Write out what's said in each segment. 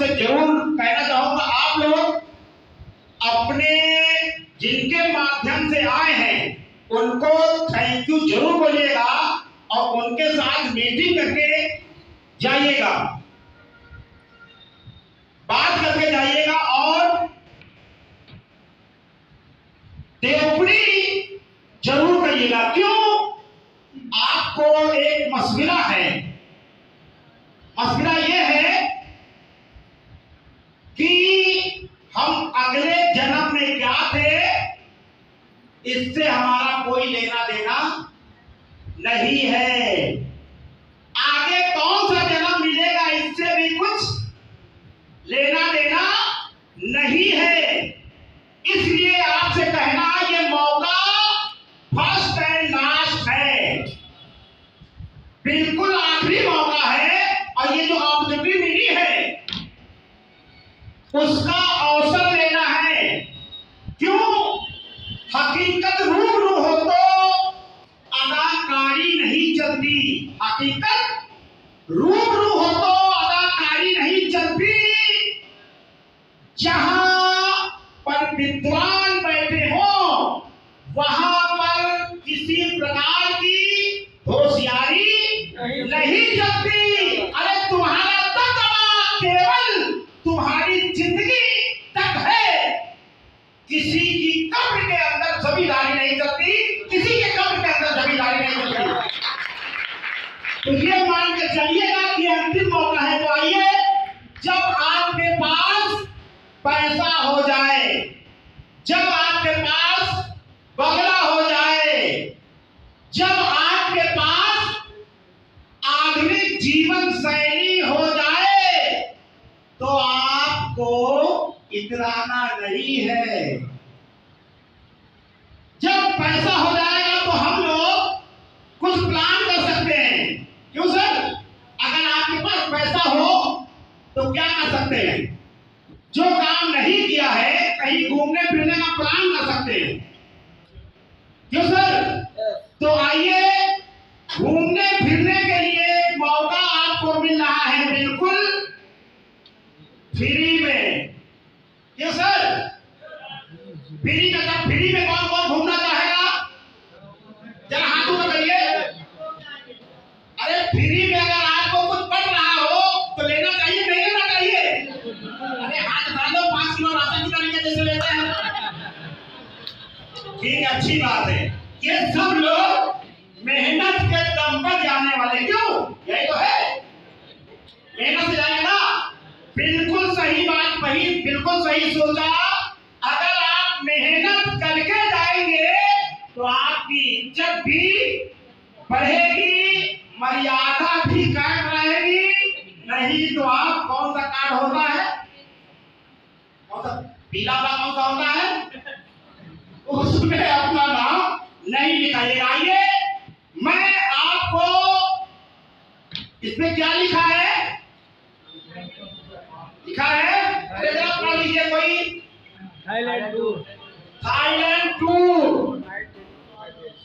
से जरूर कहना चाहूंगा, आप लोग अपने जिनके माध्यम से आए हैं उनको थैंक यू जरूर बोलिएगा और उनके साथ मीटिंग करके जाइएगा, बात करके जाइएगा। और टिप्पणी जरूर करिएगा। क्यों? आपको एक मशविरा है। मशविरा यह है कि हम अगले जन्म में क्या थे इससे हमारा कोई लेना देना नहीं है। आगे कौन सा जन्म मिलेगा इससे भी कुछ लेना देना नहीं है। इसलिए आपसे कहना, ये मौका फर्स्ट एंड लास्ट है, बिल्कुल आखिरी मौका है। और ये जो अपॉर्चुनिटी मिली है उसका अवसर लेना है। क्यों? हकीकत रूबरू हो तो अदाकारी नहीं चलती। हकीकत रूबरू हो तो अदाकारी नहीं चलती। जहां पर विद्वान बैठे हो वहां पर किसी प्रकार की होशियारी नहीं चलती। अरे तुम्हारा तकवा केवल तुम्हारी जिंदगी तक है। किसी की कब्र के अंदर जमींदारी नहीं चलती, किसी के कब्र के अंदर जमींदारी नहीं चलती। तो ये मान के चलिएगा कि अंतिम मौका है। तो आइए, जब आपके पास पैसा हो जाए, जब आपके पास बंगला हो जाए, जब आपके पास आधुनिक जीवन शैली हो जाए तो आपको इतराना नहीं है। जब पैसा हो जाएगा तो हम लोग कुछ प्लान कर सकते हैं। क्यों सर? अगर आपके पास पैसा हो तो क्या कर सकते हैं? जो काम नहीं किया है कहीं घूमने फिरने का प्लान कर सकते हैं। क्यों सर? तो आइए, घूमने फिरने के लिए मौका आपको मिल रहा है बिल्कुल फ्री में। क्यों सर? फ्री का फ्री में कौन कौन घूमना चाहेगा? जरा हाथ ऊपर करिए। अरे फ्री में अगर आपको कुछ पड़ रहा हो तो लेना चाहिए, नहीं लेना चाहिए? अरे हाथ डालो, 5 किलो राशन की तरीके जैसे लेते हैं। ठीक है, अच्छी बात है। ये सब लोग मेहनत के दम पर जाने वाले। क्यों? यही तो है, मेहनत से जाएंगे ना। बिल्कुल सही बात कही, बिल्कुल सही सोचा। अगर आप मेहनत करके जाएंगे तो आपकी इज्जत भी बढ़ेगी, मर्यादा भी कायम रहेगी। नहीं तो आप कौन सा कार्ड होता है, कौन सा पीला वाला कौन सा होता है, उसमें अपना नाम नहीं लिखाइएगा। आइए, मैं आपको इसमें क्या लिखा है, लिखा है, अरे जरा पढ़ लीजिए कोई। Thailand tour. Thailand tour.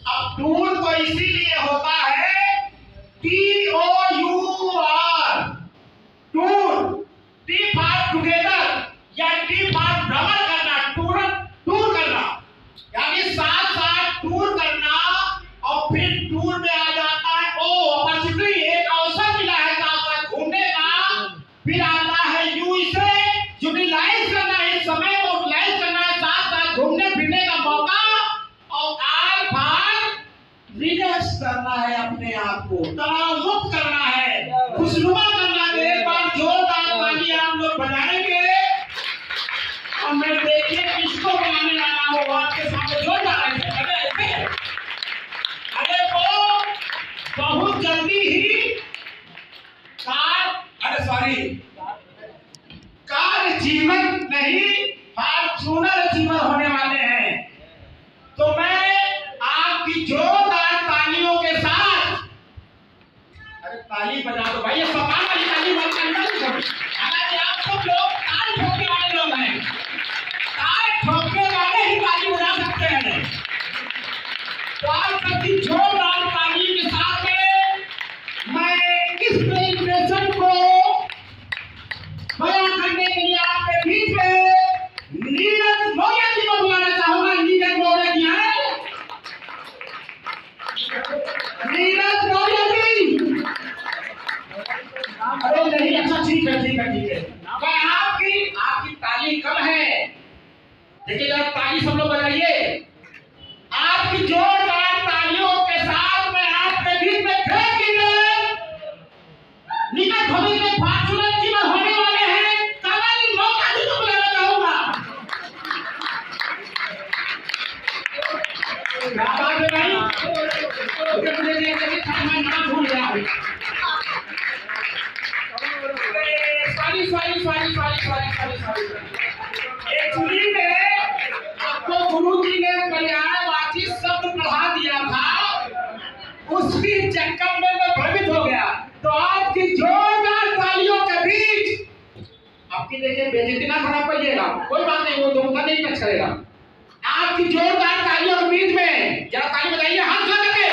अब टूर तो इसीलिए होता है TOUR, tour, T for together या T फॉर भ्रमण करना, टूर करना, यानी साथ साथ टूर करना। और फिर टूर में आ जाता है अपॉर्चुनिटी, एक अवसर मिला है साथ साथ घूमने का। फिर आता है यू, इसे यूटिलाइज करना है, इस समय को यूटिलाइज करना है, साथ साथ घूमने फिरने का मौका। और आर पार रिलैक्स करना है, अपने आप को तनाव मुक्त करना है, खुशनुमा करना है। एक बार जोरदार ताली आप लोग बजाएंगे और मैं देखिए किसको बनाने लगा हो आपके सामने जोरदार ऐसे। अरे वो बहुत जल्दी ही कार जीवन नहीं, फॉर्च्यूनर जीवन होने वाले हैं। तो मैं आपकी जोरदार तालियों के साथ, अरे ताली बजा दो भाई, ये सम्मान वाली ताली मत करना। हालांकि आप सब लोग ताल ठोकने वाले लोग हैं, ताल ठोकने वाले ही ताली बजा सकते हैं। तो आप सबकी जोरदार ताली के साथ मैं इस प्रेजेंटेशन को बयां कि देखिए बेइज्जती ना खराब करिएगा, कोई बात नहीं, वो धोखा नहीं टच करेगा। आपकी जोरदार तालियों के बीच में जरा ताली बजाइए हाथ लगा के।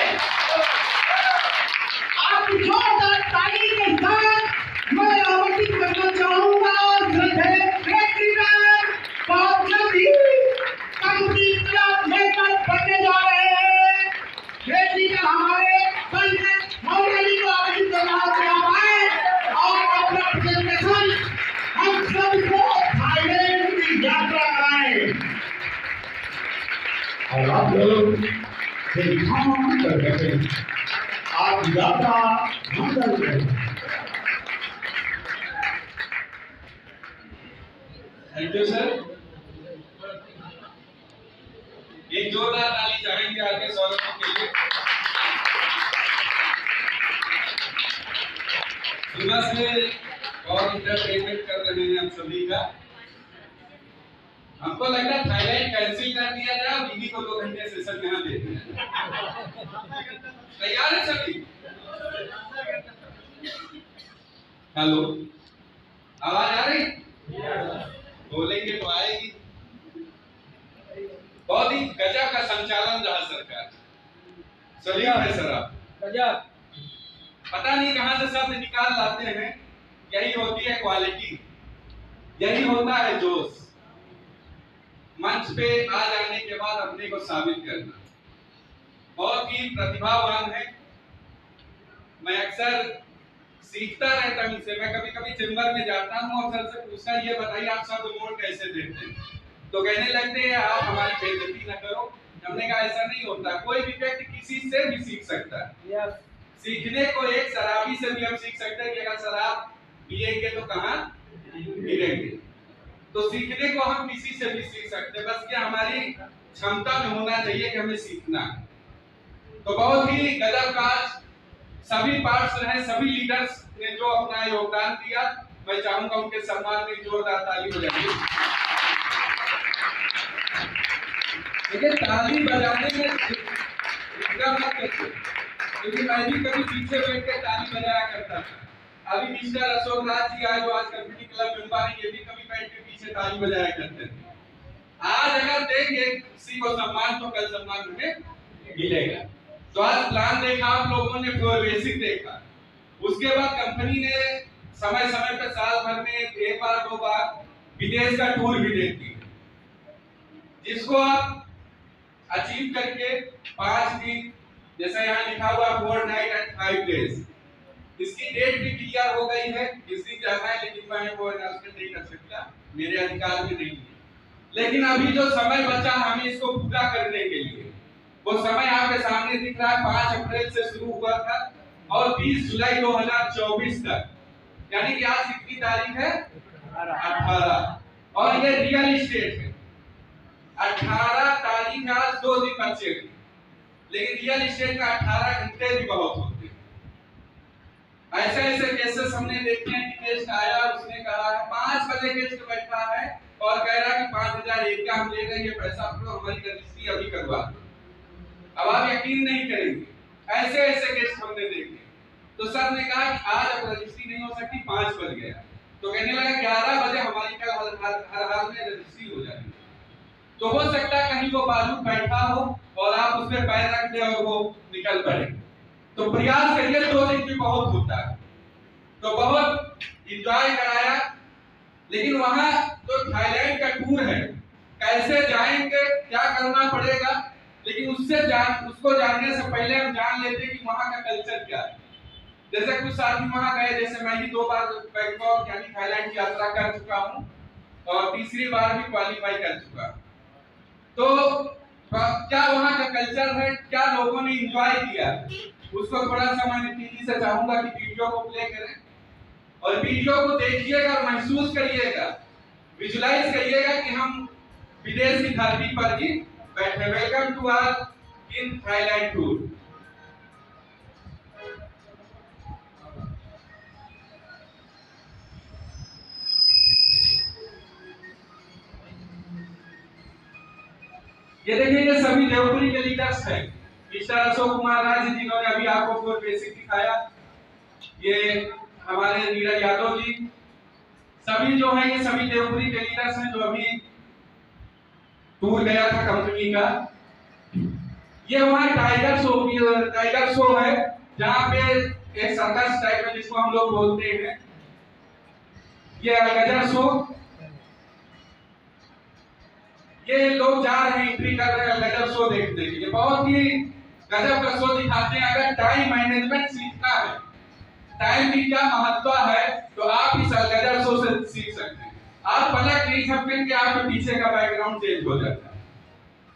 आपकी जोरदार ताली के साथ मैं आमंत्रित करना चाहूंगा बहुत जल्द ही कंपनी क्लब मेंबर बनने जा रहे हैं टेक्निकल हमारे संजय मौर्य को आमंत्रित करना चाहूंगा और अपना प्रेजेंटेशन हम सबको थाईलैंड की यात्रा कराएं। और आप लोग कर बैठे, आप यात्रा मंगल करें। Thank you sir. एक जोरदार ताली चाहेंगे आपके स्वागत के लिए। सुबह से बहुत इंटरटेनमेंट कर रहे हैं हम सभी का। हमको लगता है थाईलैंड कैंसिल कर दिया जाए और दीदी को 2 घंटे सेशन यहाँ दे दिया। तैयार है सभी? हेलो, आवाज आ रही? बोलेंगे तो आएगी। बहुत ही गजब का संचालन रहा सरकार। सलीम है सर आप गजब। पता नहीं कहां से शब्द निकाल लाते हैं। यही होती है क्वालिटी, यही होता है जोश। मंच पे आ जाने के बाद अपने को साबित करना। बहुत ही प्रतिभावान है। मैं अक्सर सीखता रहता हूं इनसे। मैं कभी-कभी चैम्बर में जाता हूं और सर से पूछता, ये बताइए आप सब नोट कैसे देते हैं? तो कहने लगते हैं आप हमारी बेइज्जती न करो। हमने कहा ऐसा नहीं होता, कोई भी व्यक्ति किसी से भी सीख सकता है। सीखने को एक शराबी से भी हम सीख सकते हैं कि अगर शराब पिएंगे तो कहां गिरेंगे। तो सीखने को हम किसी से भी सीख सकते हैं, बस क्या हमारी क्षमता में होना चाहिए कि हमें सीखना है। तो बहुत ही गजब काज सभी पार्ट्स रहे, सभी लीडर्स ने जो अपना योगदान दिया, मैं चाहूंगा उनके सम्मान में जोरदार ताली बजाइए। देखिए ताली बजाने में इतना मत करिए, क्योंकि मैं भी कभी पीछे बैठ के ताली बजाया करता था। अभी मिस्टर अशोक राज जी आए जो आज कम्युनिटी क्लब मेंबर हैं, ये भी कभी बैठ के पीछे ताली बजाया करते थे। आज अगर देंगे किसी को सम्मान तो कल सम्मान हमें मिलेगा। तो आज प्लान देखा आप लोगों ने, फ्लोर बेसिक देखा, उसके बाद कंपनी ने समय समय पर साल भर में 1 बार 2 बार विदेश का टूर भी देती है, जिसको आप अचीव करके 5 दिन, जैसा यहाँ लिखा हुआ 4 नाइट एंड 5 डेज, इसकी डेट भी क्लियर हो गई है। किस दिन जाना है, लेकिन मैं वो अनाउंसमेंट नहीं कर सकता, मेरे अधिकार में नहीं है। लेकिन अभी जो समय बचा हमें इसको पूरा करने के लिए, वो समय आपके सामने दिख रहा है। 5 अप्रैल से शुरू हुआ था और 20 जुलाई 2024 तक, यानी कि आज कितनी तारीख है? 18। और ये रियल एस्टेट है। 18 तारीख आज 2 दिन बचे थे, लेकिन रियल एस्टेट का 18 घंटे भी बहुत होते। ऐसे ऐसे केसेस हमने देखे हैं कि गेस्ट आया, उसने कहा है 5 बजे गेस्ट बैठा है और कह रहा है कि 5001 का हम ले रहे हैं, ये पैसा आपको हमारी रजिस्ट्री अभी करवा दो। अब आप यकीन नहीं करेंगे, ऐसे ऐसे केस हमने देखे। तो सर ने कहा कि आज अब रजिस्ट्री नहीं हो सकती, 5 बज गया। तो कहने लगा 11 बजे हमारी कल हर हाल में रजिस्ट्री हो जाएगी। तो हो सकता है कहीं वो बाजू बैठा हो और आप उस पर पैर रख दे और वो निकल पड़े। तो प्रयास करिए, 2 दिन भी बहुत होता है। तो बहुत एंजॉय कराया। लेकिन वहां जो थाईलैंड का टूर है, कैसे जाएंगे, क्या करना पड़ेगा, लेकिन उसको जानने से पहले हम जान लेते कि वहां का कल्चर क्या है। जैसे कुछ साथी वहां गए, जैसे मैं ही 2 बार बैंकॉक यानी थाईलैंड की यात्रा कर चुका हूं और तीसरी बार भी क्वालीफाई कर चुका। तो क्या वहां का कल्चर है, क्या लोगों ने एंजॉय किया, उसको थोड़ा सा मैं तेजी से चाहूंगा कि वीडियो को प्ले करें और वीडियो को देखिएगा और महसूस करिएगा, विजुलाइज करिएगा कि हम विदेश की धरती पर ही बैठे। Welcome to our in Thailand tour. ये देखिए, ये सभी देवपुरी के लीडर्स हैं। मिस्टर अशोक कुमार राज जी, जिन्होंने अभी आपको फ्लोर बेसिक दिखाया, ये हमारे नीरज यादव जी, सभी जो है ये सभी देवपुरी के लीडर्स हैं जो अभी टूर गया था कंपनी का। ये वहाँ टाइगर शो है जहाँ पे एक सर्कस टाइप में जिसको हम लोग बोलते हैं, ये गजर शो। ये लोग जा रहे हैं, एंट्री कर रहे हैं गजर शो देखने के लिए। बहुत ही गजब का शो दिखाते हैं। अगर टाइम मैनेजमेंट सीखना है, टाइम की क्या महत्व है, तो आप इस गजर शो से सीख सकते हैं। आप पलक नहीं झपकेंगे कि आपके पीछे का बैकग्राउंड चेंज हो जाता है।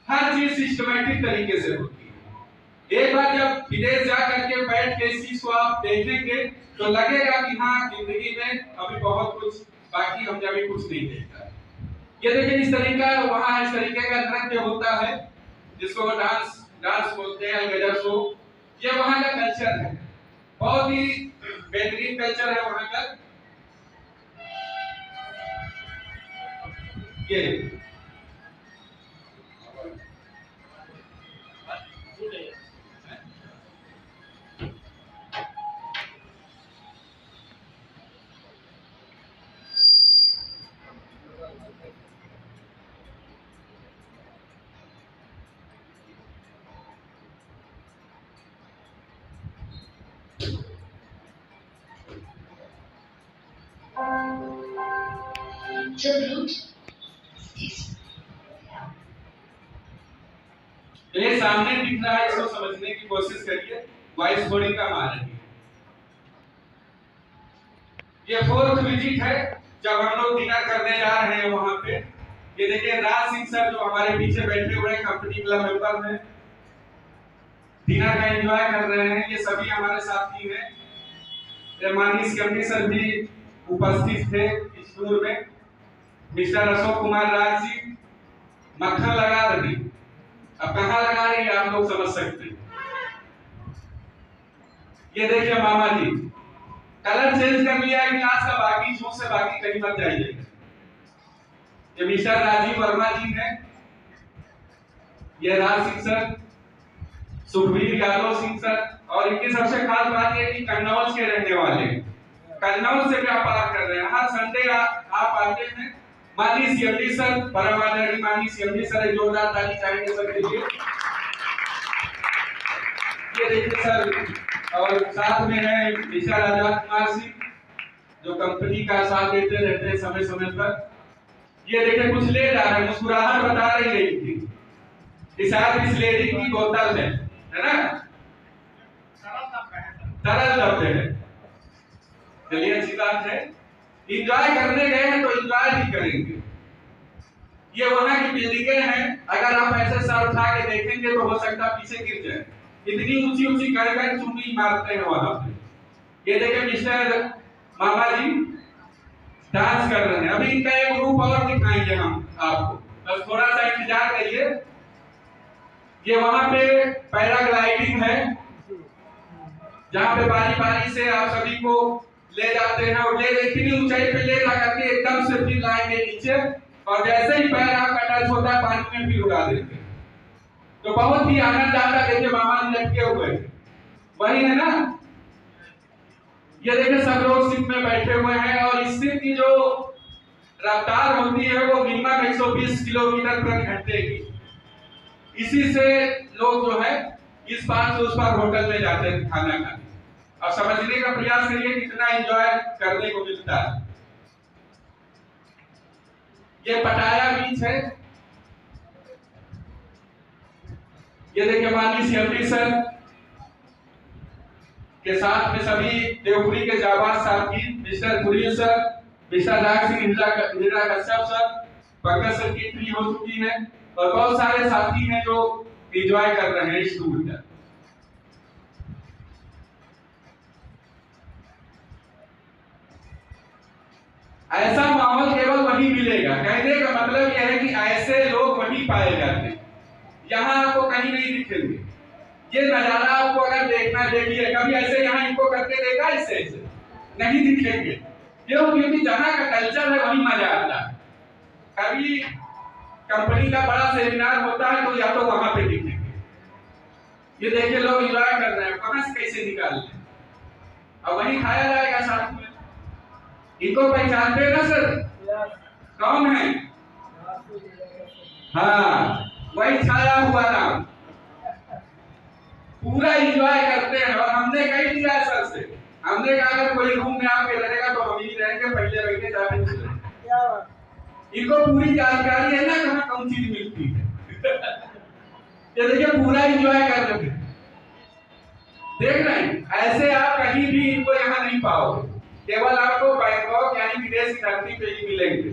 हर चीज सिस्टमैटिक तरीके से होती है। एक बार जब विदेश जा करके बैठ के इस चीज को आप देखेंगे तो लगेगा कि हाँ, जिंदगी में अभी बहुत कुछ बाकी, हम अभी कुछ नहीं देखा। ये देखिए इस तरीका, वहाँ इस तरीके का नृत्य होता है जिसको डांस बोलते हैं, गजर शो। ये वहाँ का कल्चर है, बहुत ही बेहतरीन कल्चर है वहाँ का। ये ये सामने दिख रहा है, इसको समझने की कोशिश करिए। वॉइस थोड़ी कम आ रही है। ये 4th विजिट है जब हम लोग डिनर करने जा रहे हैं वहां पे। ये देखिए राज सिंह सर जो हमारे पीछे बैठे हुए हैं, कंपनी क्लब मेंबर हैं, डिनर का एंजॉय कर रहे हैं। ये सभी हमारे साथी हैं। माननीय सीएमडी सर भी उपस्थित थे इस टूर में। मिस्टर अशोक कुमार राज जी मक्खन लगा रही, अब कहाँ लगा रही है आप लोग समझ सकते हैं। ये देखिए मामा जी कलर चेंज कर लिया है गिलास का, बाकी झूठ से बाकी कहीं मत जाइए। ये मिस्टर राजीव वर्मा जी हैं, ये राज सिंह सर, सुखबीर यादव सिंह सर, और इनकी सबसे खास बात यह कि कन्नौज के रहने वाले हैं, कन्नौज से व्यापार कर रहे हैं। हर संडे आप आते हैं। माननीय सीएमडी सर, परम आदरणीय माननीय सीएमडी सर, एक जोरदार ताली चाहेंगे सर के लिए। ये देखिए सर, और साथ में है मिस्टर आजाद कुमार सिंह जो कंपनी का साथ देते रहते हैं समय समय पर। ये देखिए कुछ ले जा रहे हैं, मुस्कुराहट बता रही है इनकी। इस लेडी की बोतल है ना, तरल शब्द है। चलिए अच्छी बात है, इंजॉय करने गए हैं तो इंजॉय भी करेंगे। ये वहां की बिल्डिंगें हैं, अगर आप ऐसे सर उठा के देखेंगे तो हो सकता है पीछे गिर जाए, इतनी ऊंची ऊंची कर चुनी मारते हैं वहां पे। ये देखिए मिस्टर मामा जी डांस कर रहे हैं। अभी इनका एक ग्रुप और दिखाएंगे हम आपको, बस थोड़ा सा इंतजार करिए। ये वहां पे पैराग्लाइडिंग है जहां पे बारी बारी से आप सभी को ले जाते हैं और ले इतनी ऊंचाई पे ले जा करके एकदम से फिर लाएंगे नीचे, और जैसे ही पैर आपका टच होता है पानी में फिर उड़ा देते हैं। तो बहुत ही आनंद आता है। देखिए मामा जी लटके हुए वही है ना। ये देखिए सब लोग सीट में बैठे हुए हैं, और इस सीट की जो रफ्तार होती है वो मिनिमम 120 किलोमीटर प्रति घंटे की। इसी से लोग जो है इस पार से उस पार होटल में जाते हैं खाना खाने। अब समझने का प्रयास करिए कितना एंजॉय करने को मिलता है। ये पटाया बीच है। ये देखिए माननीय सीएमडी सर के साथ में सभी देवपुरी के जाबाज साथी, mister courier sir, mister Raj Singh, Indira Kashyap sir, Pankaj sir की एंट्री हो चुकी है, और बहुत सारे साथी हैं जो एंजॉय कर रहे हैं इस टूर का। ऐसा माहौल केवल वहीं मिलेगा। कहने का मतलब यह है कि ऐसे लोग वहीं पाए जाते हैं, यहाँ आपको कहीं नहीं दिखेंगे। ये नजारा आपको अगर देखना, देखिए कभी ऐसे यहाँ इनको करके देखा, इससे नहीं दिखेंगे। क्यों? क्योंकि जहाँ का कल्चर है वहीं मजा आता है। कभी कंपनी का बड़ा सेमिनार होता है तो या तो वहां पे दिखेंगे। ये देखिए लोग एंजॉय कर रहे हैं, कहां से कैसे निकाल लें, और वहीं खाया जाएगा साथ में। इनको पहचानते हैं ना सर? कौन है? हाँ, वही छाया हुआ नाम। पूरा एंजॉय करते हैं और हमने कही दिया है सर से, हमने कहा अगर कोई रूम में आके रहेगा तो हम ही रहेंगे, पहले बैठे जाने से। इनको पूरी जानकारी है ना कहाँ कौन चीज मिलती है। ये देखिए पूरा एंजॉय कर रहे हैं, देख रहे हैं। ऐसे आप कहीं भी इनको यहाँ नहीं पाओगे, केवल आपको बैंकॉक यानी विदेश की धरती पे ही मिलेंगे।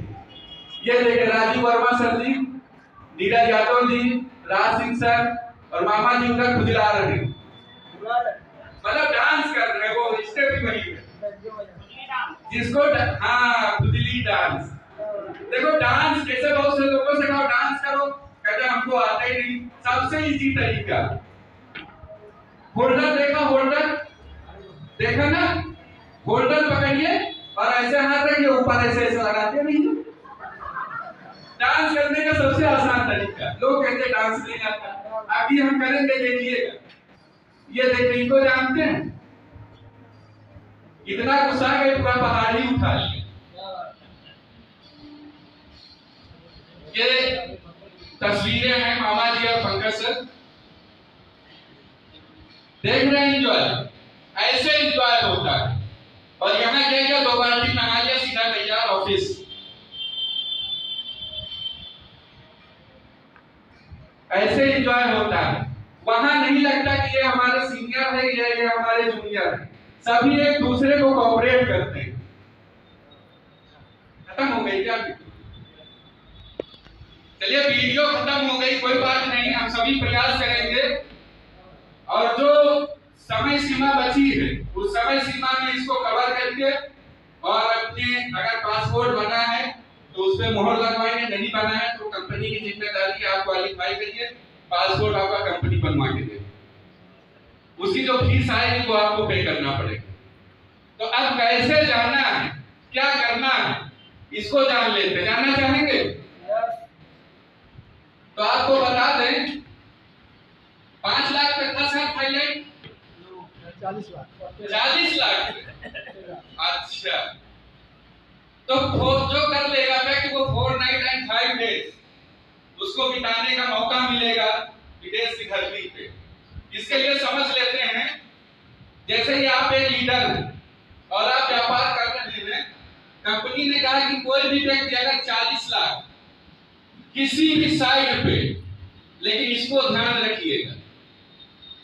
ये देखिए राजीव वर्मा सर जी, नीरज यादव जी, राज सिंह सर और मामा जी उधर खुजला रहे हैं, मतलब डांस कर रहे हैं। वो स्टेप भी वही है जिसको हाँ खुजली डांस। देखो डांस कैसे, बहुत से लोगों से कहो डांस करो, कहते हमको आता ही नहीं। सबसे इजी तरीका, होल्डर देखा, होल्डर देखा ना, होल्डर पकड़िए और ऐसे हाथ रखिए ऊपर, ऐसे ऐसे लगाते नहीं। डांस करने का सबसे आसान तरीका, लोग कहते डांस नहीं आता, अभी हम करेंगे देखिएगा। ये देखिए इनको जानते हैं, इतना गुस्सा के पूरा पहाड़ ही उठा लिया। ये तस्वीरें हैं मामा जी और पंकज सर, देख रहे हैं एंजॉय, ऐसे एंजॉय होता है। और यहाँ क्या क्या 2 बाल्टी नहा लिया, सीधा तैयार ऑफिस। ऐसे एंजॉय होता है। वहां नहीं लगता कि ये हमारे सीनियर है या ये हमारे जूनियर है, सभी एक दूसरे को कोऑपरेट करते हैं। खत्म हो गई क्या? चलिए वीडियो खत्म हो गई, कोई बात नहीं, हम सभी प्रयास करेंगे और जो समय सीमा बची है उस समय सीमा में इसको कवर करके, और अपने अगर पासपोर्ट बना है तो उस पर मोहर लगवाएंगे, नहीं बना है तो कंपनी की जिम्मेदारी है, आप क्वालिफाई करिए, पासपोर्ट आपका कंपनी बनवा के देगी, उसकी जो फीस आएगी वो आपको पे करना पड़ेगा। तो अब कैसे जाना है, क्या करना है, इसको जान लेते हैं। जानना चाहेंगे? तो आपको बता दें 5 लाख पे 10,000 थाईलैंड, 40 लाख 40 लाख। अच्छा, तो जो कर लेगा कि वो 4 नाइट एंड 5 डेज उसको बिताने का मौका मिलेगा विदेश की धरती पे। इसके लिए समझ लेते हैं, जैसे ही आप एक लीडर हैं और आप व्यापार कर रहे हैं, कंपनी ने कहा कि कोई भी व्यक्ति अगर 40 लाख किसी भी साइड पे, लेकिन इसको ध्यान रखिएगा,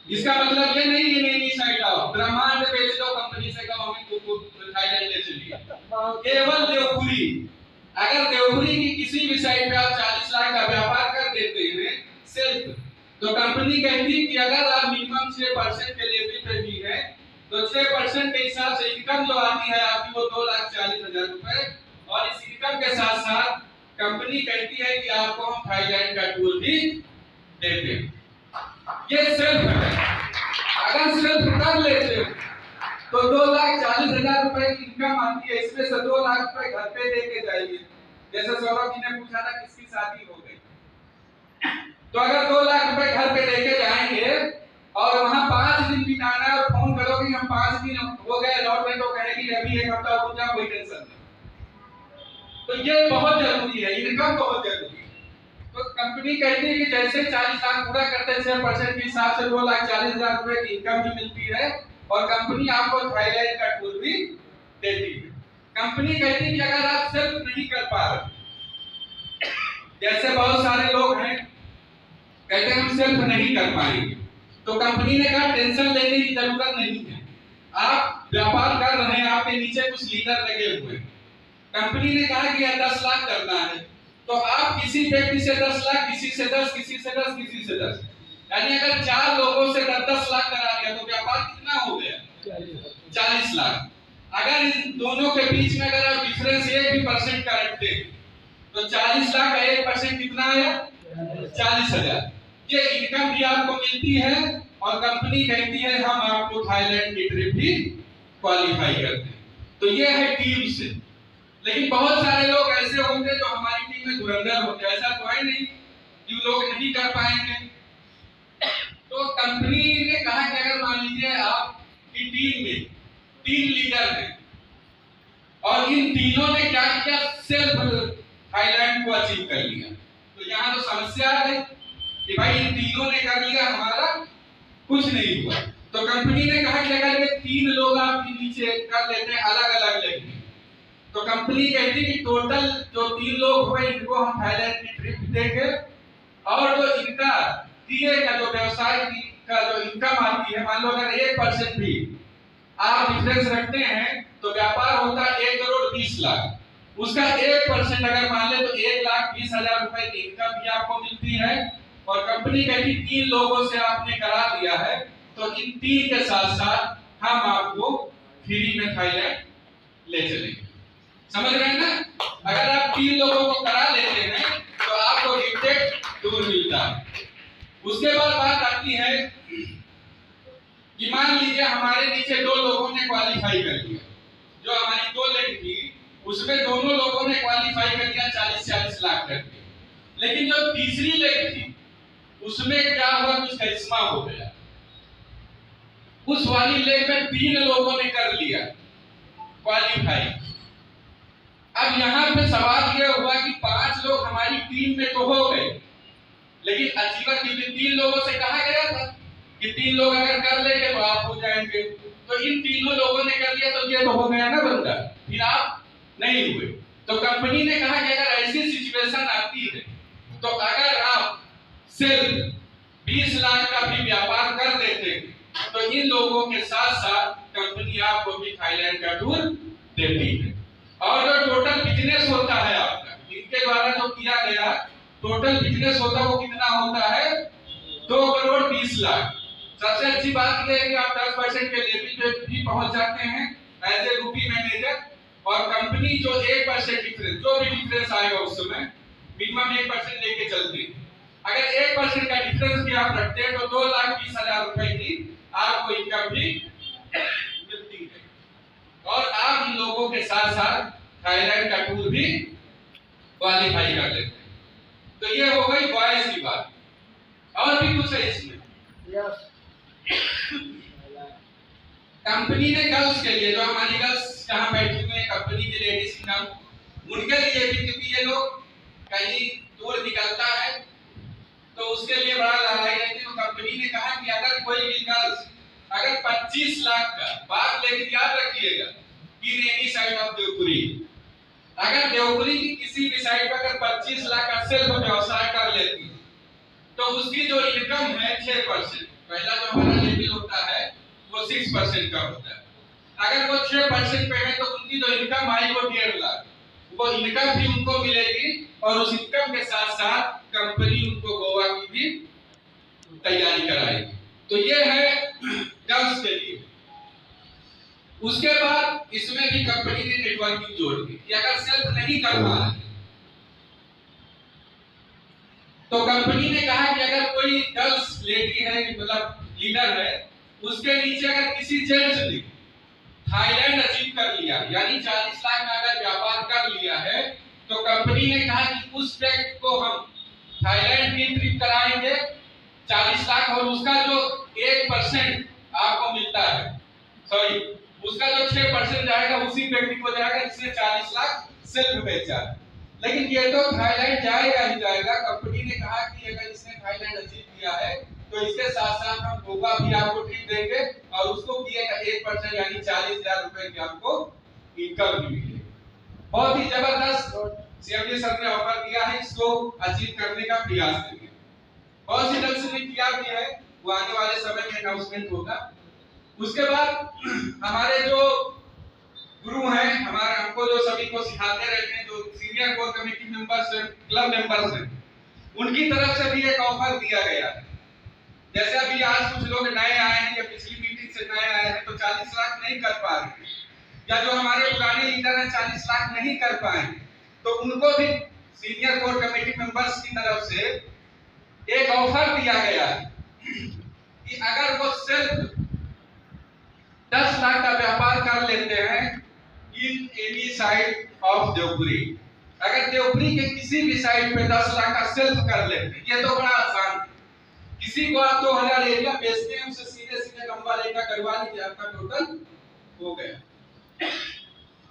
इसका मतलब ये नहीं है नहीं साइड आओ ब्रह्मांड बेच दो, कंपनी से कहो हमें थाईलैंड ले चलिए, केवल देवपुरी। अगर देवपुरी की किसी भी साइड पे आप 40 लाख का व्यापार कर देते हैं सिर्फ, तो कंपनी कहती है कि अगर आप मिनिमम 6% के लेवल पे भी है तो 6% के हिसाब से इनकम जो आती है आपकी वो 2,40,000 रुपए, और इस इनकम के साथ साथ कंपनी कहती है कि आपको हम थाईलैंड का टूर भी देते हैं। ये सेल्फ है, अगर सेल्फ कर लेते हो तो 2,40,000 रुपए की इनकम आती है, इसमें से 2 लाख रुपए घर पे देके जाइए। जैसे सौरभ जी ने पूछा था किसकी शादी हो गई, तो अगर 2 लाख रुपए घर पे लेके जाएंगे और वहां 5 दिन बिताना है और फोन करोगे हम 5 दिन हो गए लौट रहे, तो कहेगी अभी 1 हफ्ता रुक जा, कोई टेंशन नहीं। तो ये बहुत जरूरी है, इनकम बहुत जरूरी है। तो कंपनी कहती है कि जैसे 40 लाख पूरा करते हैं 6% के हिसाब से 2,40,000 रुपए की इनकम भी मिलती है, और कंपनी आपको थाईलैंड का टूर भी देती है। कंपनी कहती है कि अगर आप सेल्फ नहीं कर पा रहे, जैसे बहुत सारे लोग हैं कहते हैं हम सेल्फ नहीं कर पाएंगे, तो कंपनी ने कहा टेंशन लेने की जरूरत नहीं है, आप व्यापार कर रहे हैं, आपके नीचे कुछ लीडर लगे हुए हैं, कंपनी ने कहा कि 10 लाख करना है, तो आप किसी व्यक्ति से 10 लाख, किसी से 10, किसी से 10, किसी से 10, यानी अगर 4 लोगों से 10 लाख करा दिया तो व्यापार कितना हो गया? 40 लाख। अगर इन दोनों के बीच में अगर आप डिफरेंस 1% का रखते हैं तो 40 लाख का 1% कितना आया? 40,000। ये इनकम भी आपको मिलती है और कंपनी कहती है हम आपको थाईलैंड की ट्रिप भी क्वालिफाई करते हैं। तो ये है टीम से। लेकिन बहुत सारे लोग ऐसे होंगे जो हमारी टीम में धुरंधर होते हैं, ऐसा तो है नहीं कि लोग नहीं कर पाएंगे। तो कंपनी ने कहा कि अगर मान लीजिए आपकी टीम में 3 लीडर हैं, और इन तीनों ने क्या किया, सेल्फ थाईलैंड को अचीव कर लिया। तो यहाँ तो समस्या है कि भाई इन तीनों ने कर लिया, हमारा कुछ नहीं हुआ। तो कंपनी ने कहा कि अगर ये 3 लोग आपके नीचे कर लेते हैं अलग अलग लेंगे, तो कंपनी कहती कि टोटल जो 3 लोग हुए इनको हम थाईलैंड की ट्रिप देंगे, और जो इनका टीए का जो व्यवसाय का जो इनकम आती है, मान लो अगर 1% भी आप डिफरेंस रखते हैं तो व्यापार होता है 1,20,00,000, उसका 1% अगर मान ले तो 1,20,000 रुपए की इनकम भी आपको मिलती है। और कंपनी कहती 3 लोगों से आपने करा दिया है, तो इन 3 के साथ साथ हम आपको फ्री में थाईलैंड ले चलेंगे। समझ रहे हैं ना? अगर आप 3 लोगों को करा लेते हैं तो आपको गिफ्टेड टूर मिलता है। उसके बाद बात आती है कि मान लीजिए हमारे नीचे 2 लोगों ने क्वालिफाई कर लिया, जो हमारी 2 लेग थी उसमें दोनों लोगों ने क्वालिफाई कर लिया 40-40 लाख करके, लेकिन जो तीसरी लेग थी उसमें क्या हुआ, कुछ करिश्मा हो गया। उस वाली लेग में 3 लोगों ने कर लिया क्वालिफाई। अब यहाँ पे सवाल यह हुआ कि 5 लोग हमारी टीम में तो हो गए, लेकिन अचीवर क्योंकि 3 लोगों से कहा गया था कि 3 लोग अगर कर लेंगे तो आप हो जाएंगे, तो इन तीनों लोगों ने कर लिया तो ये तो हो गया ना बंदा, फिर आप नहीं हुए। तो कंपनी ने कहा कि अगर ऐसी सिचुएशन आती है तो अगर आप सिर्फ 20 लाख का भी व्यापार कर देते हैं तो इन लोगों के साथ साथ कंपनी आपको भी थाईलैंड का टूर देती है। और जो टोटल बिजनेस होता है आपका इनके द्वारा जो किया गया टोटल बिजनेस होता है वो कितना होता है, 2,20,00,000। सबसे अच्छी बात यह है कि आप 10% के लेवल पे भी पहुंच जाते हैं एज ए रूपी मैनेजर, और कंपनी जो 1% डिफरेंस, जो भी डिफरेंस आएगा उस समय मिनिमम 1% लेके चलती है। अगर 1% का डिफरेंस भी आप रखते हैं तो 2,20,000 रुपए की आपको इनकम भी मिलती है, और आप इन लोगों के साथ साथ थाईलैंड का टूर भी क्वालिफाई कर लेते हैं। तो ये हो गई बॉयज की बात। और भी कुछ है इसमें? कंपनी ने गर्ल्स के लिए, जो हमारी गर्ल्स जहाँ बैठी हुई है कंपनी की लेडीज की नाम, उनके लिए भी, क्योंकि ये लोग कहीं टूर निकलता है तो उसके लिए बड़ा लड़ाई रहती है। तो कंपनी ने कहा कि अगर कोई भी गर्ल्स अगर 25 लाख का बात, लेकिन याद रखिएगा in any side of Deopuri, अगर देवपुरी की किसी भी साइड पर अगर 25 लाख का सेल्फ व्यवसाय कर लेती है तो उसकी जो इनकम है 6%, पहला जो हमारा लेवल होता है वो 6% का होता है। अगर वो 6% पे है तो उनकी जो इनकम आई वो 1.5 लाख, वो इनकम भी उनको मिलेगी, और उस इनकम के साथ साथ कंपनी उनको गोवा की भी तैयारी कराएगी। तो ये है गर्ल्स के लिए। उसके बाद इसमें भी कंपनी ने नेटवर्किंग जोड़ दी कि अगर सेल्फ नहीं कर पा रहे तो कंपनी ने कहा कि अगर कोई गर्ल्स लेडी है, मतलब लीडर है, उसके नीचे अगर किसी जेंट्स ने थाईलैंड अचीव कर लिया, यानी 40 लाख का अगर व्यापार कर लिया है, तो कंपनी ने कहा कि उस व्यक्ति को हम थाईलैंड की ट्रिप कराएंगे 40 लाख, और उसका जो 1% आपको मिलता है, सॉरी उसका जो 6% जाएगा उसी व्यक्ति को जाएगा जिसने 40 लाख सेल्फ बेचा। लेकिन ये तो थाईलैंड जाएगा ही जाएगा। कंपनी ने कहा कि अगर इसने थाईलैंड अचीव किया है तो इसके साथ साथ हम गोवा भी आपको ट्रिप देंगे, और उसको किएगा 1% यानी 40,000 रुपए की आपको इनकम भी मिलेगी। बहुत ही जबरदस्त सीएमडी सर ने ऑफर किया है, इसको अचीव करने का प्रयास करिए। बहुत सी दल ने किया भी है, वो आने वाले समय में अनाउंसमेंट होगा। उसके बाद हमारे जो गुरु हैं, हमारे हमको जो सभी को सिखाते रहते हैं, जो सीनियर कोर कमेटी मेंबर्स हैं, क्लब मेंबर्स हैं, उनकी तरफ से भी एक ऑफर दिया गया है। जैसे अभी आज कुछ लोग नए आए हैं या पिछली मीटिंग से नए आए हैं तो 40 लाख नहीं कर पा रहे, या जो हमारे पुराने लीडर हैं 40 लाख नहीं कर पाए, तो उनको भी सीनियर कोर कमेटी मेंबर्स की तरफ से एक ऑफर दिया गया है कि अगर वो सिर्फ 10 लाख का व्यापार कर लेते हैं in any side of Deopuri, अगर देवपुरी के किसी भी साइड पे 10 लाख का सेल्फ कर लेते हैं, ये तो बड़ा आसान है। किसी को आप 2000 एरिया बेचते हैं, उससे सीधे सीधे लंबा रेखा करवा लीजिए, आपका टोटल हो गया।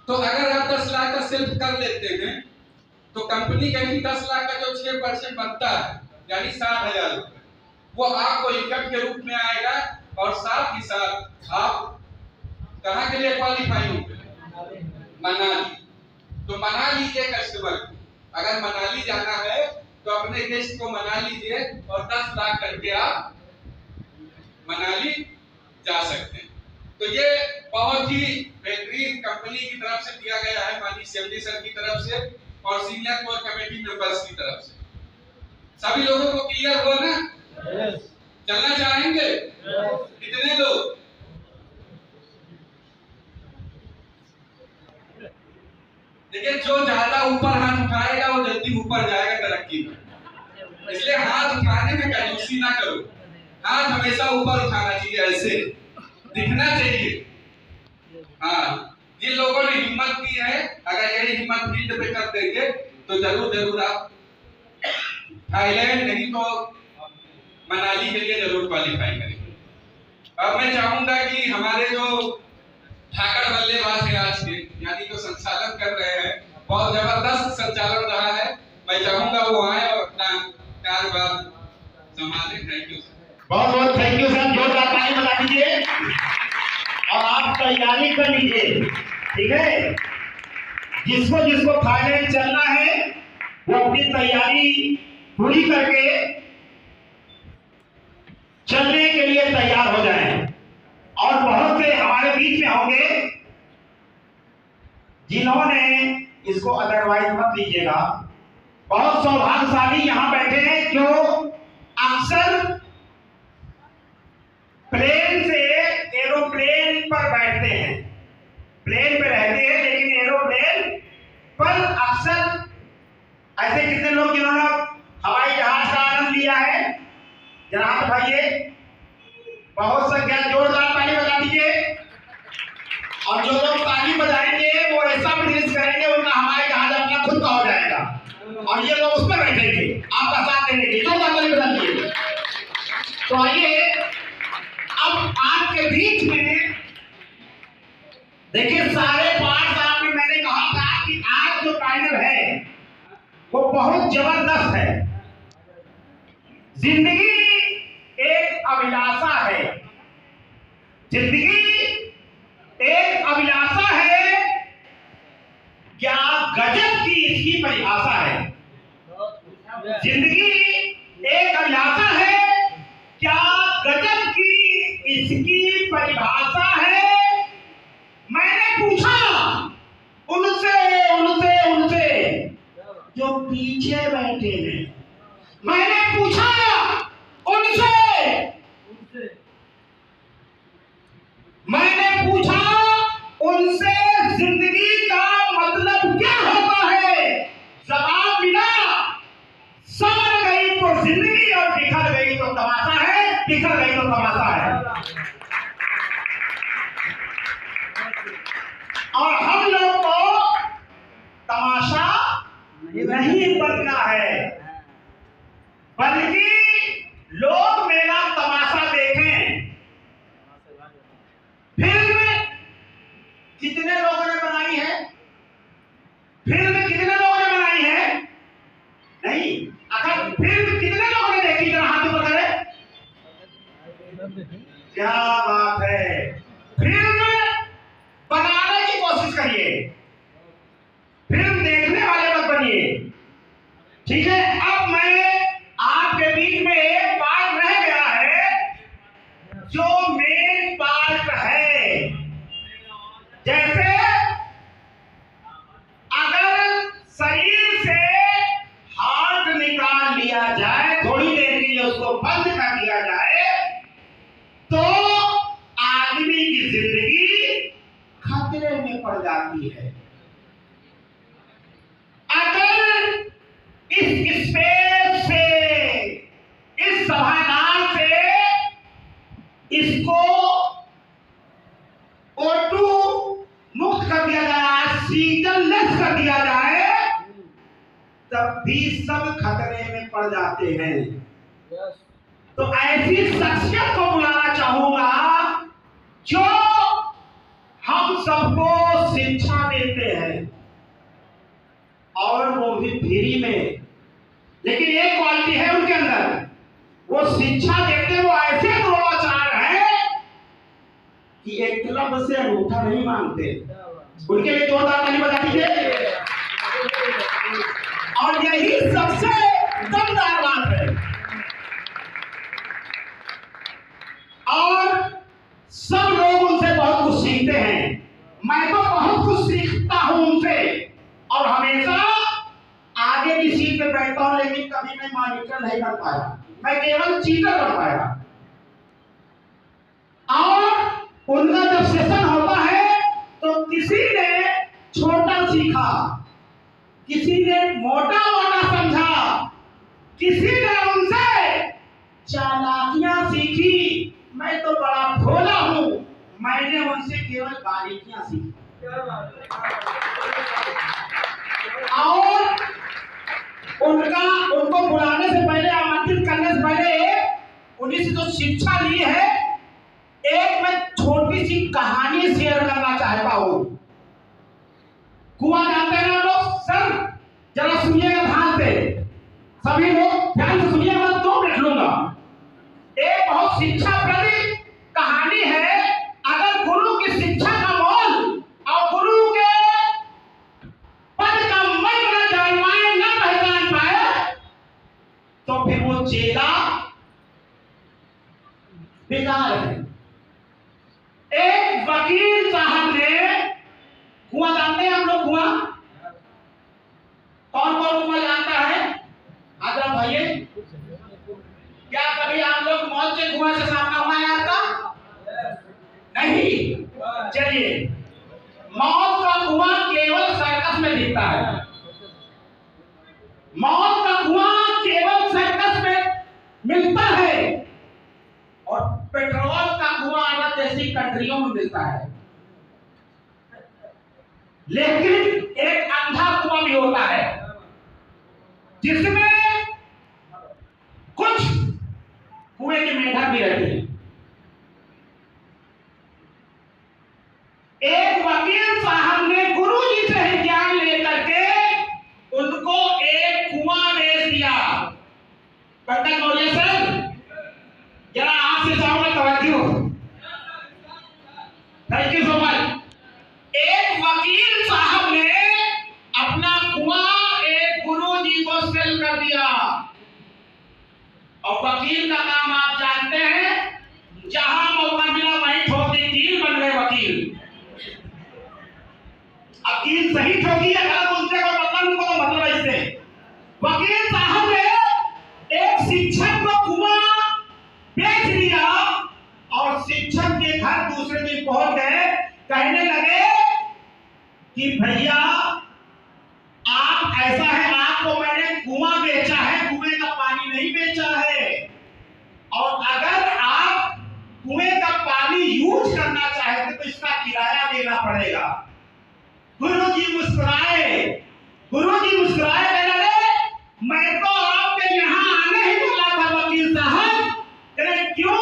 तो अगर आप सेल्फ कर लेते हैं तो कंपनी कहीं 10 लाख का जो 6% बनता है यानी 60,000 रुपए वो आपको इनकम के रूप में आएगा। और साथ ही साथ आप कहाँ के लिए क्वालिफाई होंगे? मनाली। तो मना लीजिए कस्टमर को, अगर मनाली जाना है तो अपने गेस्ट को मना लीजिए और 10 लाख करके आप मनाली जा सकते हैं। तो ये बहुत ही बेहतरीन कंपनी की तरफ से दिया गया है, माननीय सीएमडी सर की तरफ से और सीनियर कोर कमेटी मेंबर्स की तरफ से। सभी लोगों को क्लियर हुआ ना? चलना चाहेंगे? कितने लोग? देखिए, जो ज्यादा ऊपर हाथ उठाएगा वो जल्दी ऊपर जाएगा तरक्की में। इसलिए हाथ उठाने में कंजूसी ना करो, हाथ हमेशा ऊपर उठाना चाहिए, ऐसे दिखना चाहिए। हाँ, जिन लोगों ने हिम्मत की है, अगर यही हिम्मत फील्ड पे कर देंगे तो जरूर जरूर आप थाईलैंड नहीं तो मनाली के लिए जरूर क्वालिफाई करेंगे। अब मैं चाहूंगा कि हमारे जो ठाकर बल्लेबाज है आज के, यानी जो संचालन कर रहे हैं, बहुत जबरदस्त संचालन रहा है, मैं चाहूंगा वो आए और अपना कार्यभार संभालें। Thank you sir. बहुत बहुत थैंक यू सर, जोरदार ताली बजा दीजिए और आप तैयारी कर लीजिए, ठीक है। जिसको जिसको थाईलैंड चलना है वो अपनी तैयारी पूरी करके चलने के लिए तैयार हो जाएं। और बहुत से हमारे बीच में होंगे जिन्होंने इसको अदरवाइज मत लीजिएगा, बहुत सौभाग्यशाली यहां बैठे हैं जो अक्सर प्लेन से एरोप्लेन पर बैठते हैं, प्लेन पे रहते हैं लेकिन एरोप्लेन पर अक्सर ऐसे कितने लोग जिन्होंने हवाई जहाज का आनंद लिया है? जरा हाथ उठाइए, बहुत संख्या, जोरदार ताली बजा दीजिए। और जो लोग ताली बजाएंगे वो ऐसा बिजनेस करेंगे उनका हवाई जहाज अपना खुद का हो जाएगा और ये लोग उस पर बैठेंगे आपका साथ देने के लिए। जोरदार ताली बजा दीजिए। तो आइए अब आपके बीच में देखिए, सारे पार्ट आपने, मैंने कहा था कि आज जो पैनल है वो बहुत जबरदस्त है। जिंदगी एक अभिलाषा है, जिंदगी एक अभिलाषा है, क्या गजब की इसकी परिभाषा है। जिंदगी एक अभिलाषा है, क्या गजब की इसकी परिभाषा है। मैंने पूछा उनसे जो पीछे बैठे हैं, मैंने पूछा उनसे जिंदगी का मतलब क्या होता है। जवाब मिला, संवर गई तो जिंदगी और बिखर गई तो तमाशा है, बिखर गई तो तमाशा है। और हम लोग को तमाशा नहीं बनना है, बल्कि लोग मेरा तमाशा देखें। फिल्म कितने लोगों ने बनाई है? फिल्म कितने लोगों ने बनाई है? नहीं, अगर फिल्म कितने लोगों ने देखी, जरा हाथ ऊपर करें। क्या बात है। फिल्म बनाने की कोशिश करिए, फिल्म देखने वाले मत बनिए, ठीक है। अब मैं आपके बीच में एक पार्ट रह गया है जो मेन पार्ट है। जैसे अगर शरीर से हार्ट निकाल लिया जाए, थोड़ी देर के लिए उसको बंद कर दिया जाए, तो आदमी की जिंदगी खतरे में पड़ जाती है। अगर इस स्पेस से, इस सभागार से इसको O2 मुक्त कर दिया जाए, ऑक्सीजन लेस कर दिया जाए, तब भी सब खतरे में पड़ जाते हैं। तो ऐसी शख्सियत को बुलाना चाहूंगा जो हम सबको शिक्षा देते हैं, भी फ्री में। लेकिन एक क्वालिटी है उनके अंदर, वो शिक्षा देते वो ऐसे द्रोणाचार्य है कि एक क्लब से अंगूठा नहीं मांगते। उनके लिए जोरदार ताली बजा दीजिए। और यही सबसे दमदार बात है। और सब लोग उनसे बहुत कुछ सीखते हैं। मैं तो बहुत कुछ सीखता हूं उनसे, और हमेशा आगे की सीट पे बैठता हूं, लेकिन कभी मैं मॉनिटर नहीं कर पाया, मैं केवल चीटर कर पाया। और उनका जब सेशन होता है तो किसी ने छोटा सीखा, किसी ने मोटा मोटा समझा, किसी ने उनसे चालाकियां सीखी। मैं तो बड़ा भोला हूं, मैंने उनसे केवल बारीकियां सीखी। और उनको बुलाने से पहले, आमंत्रित करने से पहले उन्हीं से जो शिक्षा ली है, एक मैं छोटी सी कहानी शेयर करना चाहता हूं। कुआं जानते हैं ना लोग? सर जरा सुनिएगा ध्यान से, सभी लोग ध्यान से सुनिएगा, 2 मिनट लूंगा। एक बहुत शिक्षाप्रद कहानी है। अगर गुरु की शिक्षा का मोल और गुरु के पद का मन न जान पाए, न पहचान पाए, तो फिर वो चेला बेकार है। एक वकील साहब ने, कुआं जानते हैं हम लोग? कुआं कौन कौन कुआं जानता है? आदर भाई, क्या कभी आप लोग मौत के कुआं से सामना हुआ है आपका? नहीं। चलिए, मौत का कुआं केवल सर्कस में दिखता है। मौत का कुआं केवल सर्कस में मिलता है, और पेट्रोल का कुआं अरब जैसी कंट्रियों में मिलता है। लेकिन एक अंधा कुआं भी होता है, जिसमें कुछ कुएं के मेंढक भी रहते हैं। एक वकील साहब ने गुरुजी से ज्ञान लेकर के उनको एक कुआं बेच दिया। पंकज मौर्य सर, जरा आपसे चाहूंगा तवज्जो। Thank you so much. एक वकील साहब ने अपना कुआं एक गुरुजी को सेल कर दिया। और वकील का काम आप जानते हैं, जहां मौका मिला वहीं ठोक दी, कील बन गए वकील। अब कील सही ठोकी है गलत, उनसे कोई मतलब, उनको तो मतलब है इससे। वकील साहब ने एक शिक्षक को कुआं बेच दिया, और शिक्षक के घर दूसरे दिन पहुंच गए, कहने लगे कि भैया आप ऐसा है, आपको मैंने कुआं बेचा है, कुएं का पानी नहीं बेचा है, और अगर आप कुएं का पानी यूज करना चाहते तो इसका किराया देना पड़ेगा। गुरुजी मुस्कुराए, कहने लगे मैं तो आपके यहाँ आने ही वाला था वकील साहब। कहने क्यों?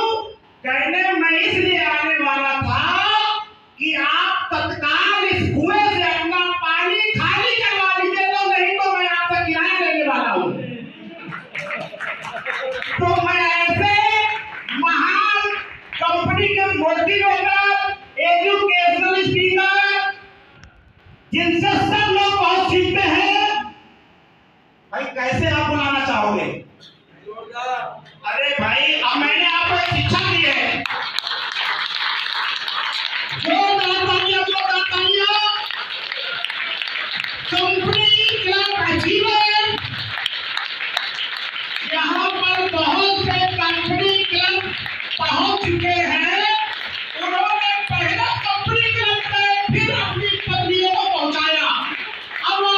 कहने मैं इसलिए आने वाला था कि आप तत्काल इस कुएं से अपना पानी खाली करवा लीजिए, तो नहीं तो मैं आपसे किराया लेने वाला हूं। तो मैं ऐसे महान कंपनी के मोटिवेटर, एजुकेशनल स्पीकर, जिनसे सब लोग बहुत सीखते हैं, भाई कैसे आप बुलाना चाहोगे? अरे भाई, अब मैंने आपको एक शिक्षा दी है। कंपनी क्लब अचीवर, यहाँ पर बहुत से कंपनी क्लब पहुंच चुके हैं। उन्होंने पहला कंपनी क्लब में फिर अपनी पत्नियों को पहुंचाया। अब वो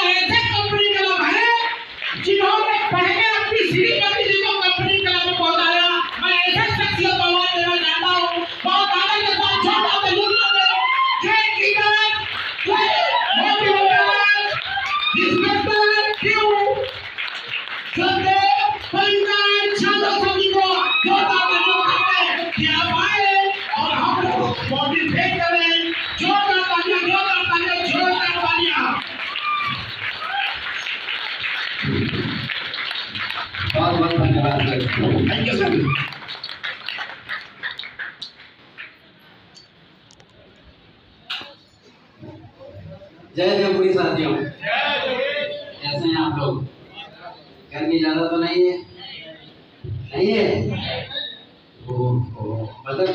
बहुत बहुत धन्यवाद सर। Thank you sir. जय देवपुरी साथियों, कैसे हैं आप लोग? गर्मी ज्यादा तो नहीं है? नहीं है? ओह मतलब